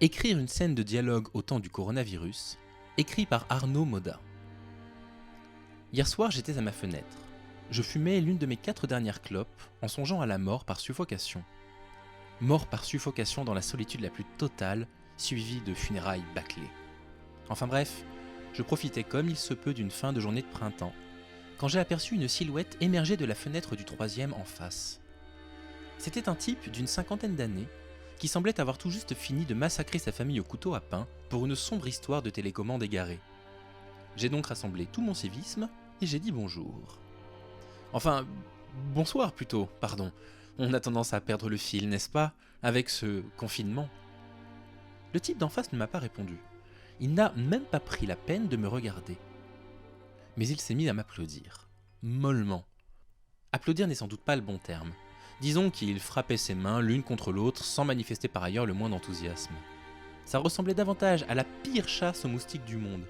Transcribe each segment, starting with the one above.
Écrire une scène de dialogue au temps du coronavirus, écrit par Arnaud Moda. Hier soir, j'étais à ma fenêtre. Je fumais l'une de mes 4 dernières clopes en songeant à la mort par suffocation. Mort par suffocation dans la solitude la plus totale, suivie de funérailles bâclées. Enfin bref, je profitais comme il se peut d'une fin de journée de printemps, quand j'ai aperçu une silhouette émerger de la fenêtre du 3e en face. C'était un type d'une 50aine d'années, qui semblait avoir tout juste fini de massacrer sa famille au couteau à pain pour une sombre histoire de télécommande égarée. J'ai donc rassemblé tout mon civisme et j'ai dit bonjour. Enfin, bonsoir plutôt, pardon. On a tendance à perdre le fil, n'est-ce pas, avec ce confinement. Le type d'en face ne m'a pas répondu. Il n'a même pas pris la peine de me regarder. Mais il s'est mis à m'applaudir, mollement. Applaudir n'est sans doute pas le bon terme. Disons qu'il frappait ses mains l'une contre l'autre sans manifester par ailleurs le moins d'enthousiasme. Ça ressemblait davantage à la pire chasse aux moustiques du monde.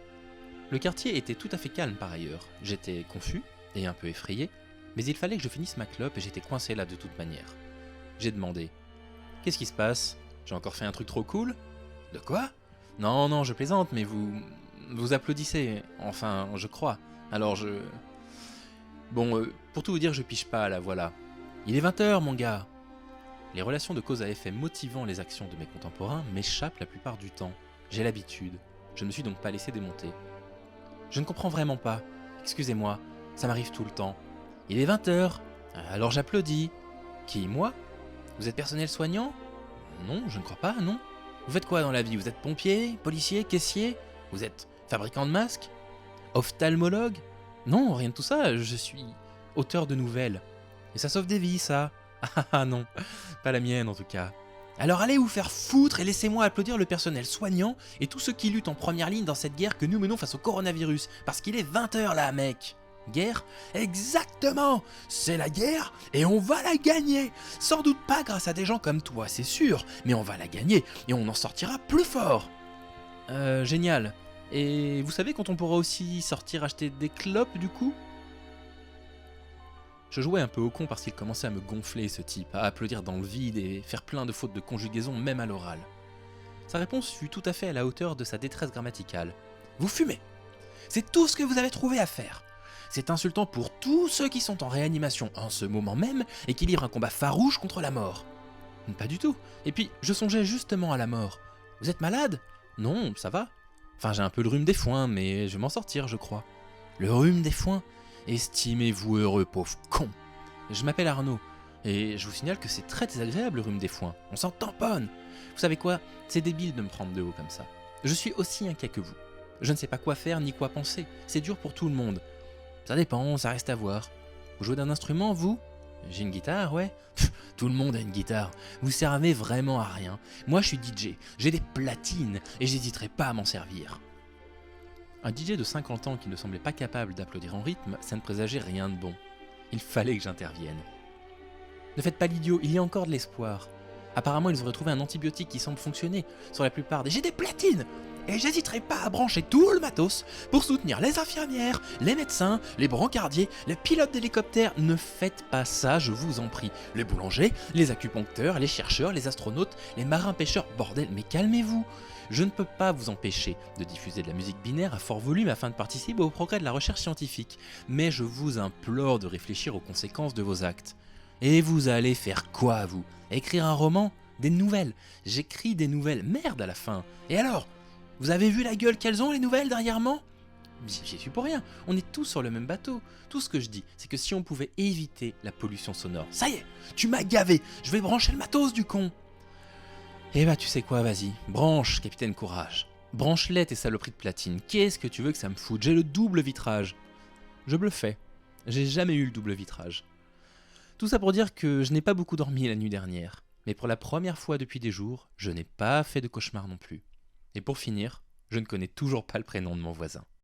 Le quartier était tout à fait calme par ailleurs. J'étais confus et un peu effrayé, mais il fallait que je finisse ma clope et j'étais coincé là de toute manière. J'ai demandé « Qu'est-ce qui se passe? J'ai encore fait un truc trop cool ?»« De quoi? Non, je plaisante, mais vous applaudissez. Enfin, je crois. Alors je... Bon, pour tout vous dire, je pige pas là, voilà. Il est 20h, mon gars. Les relations de cause à effet motivant les actions de mes contemporains m'échappent la plupart du temps. J'ai l'habitude. Je ne me suis donc pas laissé démonter. Je ne comprends vraiment pas. Excusez-moi, ça m'arrive tout le temps. Il est 20h, alors j'applaudis. Qui, moi? Vous êtes personnel soignant? Non, je ne crois pas, non. Vous faites quoi dans la vie? Vous êtes pompier, policier, caissier? Vous êtes fabricant de masques? Ophtalmologue? Non, rien de tout ça, je suis auteur de nouvelles. Et ça sauve des vies, ça. Ah non, pas la mienne en tout cas. Alors allez vous faire foutre et laissez-moi applaudir le personnel soignant et tous ceux qui luttent en première ligne dans cette guerre que nous menons face au coronavirus. Parce qu'il est 20h là, mec. Guerre? Exactement! C'est la guerre et on va la gagner! Sans doute pas grâce à des gens comme toi, c'est sûr, mais on va la gagner et on en sortira plus fort! Génial. Et vous savez quand on pourra aussi sortir acheter des clopes du coup? Je jouais un peu au con parce qu'il commençait à me gonfler ce type, à applaudir dans le vide et faire plein de fautes de conjugaison même à l'oral. Sa réponse fut tout à fait à la hauteur de sa détresse grammaticale. Vous fumez! C'est tout ce que vous avez trouvé à faire! C'est insultant pour tous ceux qui sont en réanimation en ce moment même et qui livrent un combat farouche contre la mort. Pas du tout. Et puis, je songeais justement à la mort. Vous êtes malade? Non, ça va. Enfin, j'ai un peu le rhume des foins, mais je vais m'en sortir, je crois. Le rhume des foins? Estimez-vous heureux, pauvre con. Je m'appelle Arnaud, et je vous signale que c'est très désagréable le rhume des foins. On s'en tamponne. Vous savez quoi? C'est débile de me prendre de haut comme ça. Je suis aussi inquiet que vous. Je ne sais pas quoi faire ni quoi penser. C'est dur pour tout le monde. Ça dépend, ça reste à voir. Vous jouez d'un instrument, vous? J'ai une guitare, ouais. Tout le monde a une guitare. Vous servez vraiment à rien. Moi, je suis DJ. J'ai des platines et j'hésiterai pas à m'en servir. Un DJ de 50 ans qui ne semblait pas capable d'applaudir en rythme, ça ne présageait rien de bon. Il fallait que j'intervienne. Ne faites pas l'idiot, il y a encore de l'espoir. Apparemment, ils auraient trouvé un antibiotique qui semble fonctionner sur la plupart des... J'ai des platines! Et j'hésiterai pas à brancher tout le matos pour soutenir les infirmières, les médecins, les brancardiers, les pilotes d'hélicoptères. Ne faites pas ça, je vous en prie. Les boulangers, les acupuncteurs, les chercheurs, les astronautes, les marins-pêcheurs. Bordel, mais calmez-vous. Je ne peux pas vous empêcher de diffuser de la musique binaire à fort volume afin de participer au progrès de la recherche scientifique. Mais je vous implore de réfléchir aux conséquences de vos actes. Et vous allez faire quoi, vous? Écrire un roman? Des nouvelles? J'écris des nouvelles. Merde à la fin. Et alors? Vous avez vu la gueule qu'elles ont, les nouvelles, dernièrement? J'y suis pour rien, on est tous sur le même bateau. Tout ce que je dis, c'est que si on pouvait éviter la pollution sonore... Ça y est, tu m'as gavé, je vais brancher le matos du con. Eh bah tu sais quoi, vas-y, branche, capitaine Courage. Branche-les tes saloperies de platine, qu'est-ce que tu veux que ça me foute? J'ai le double vitrage. Je bluffais, j'ai jamais eu le double vitrage. Tout ça pour dire que je n'ai pas beaucoup dormi la nuit dernière. Mais pour la première fois depuis des jours, je n'ai pas fait de cauchemar non plus. Et pour finir, je ne connais toujours pas le prénom de mon voisin.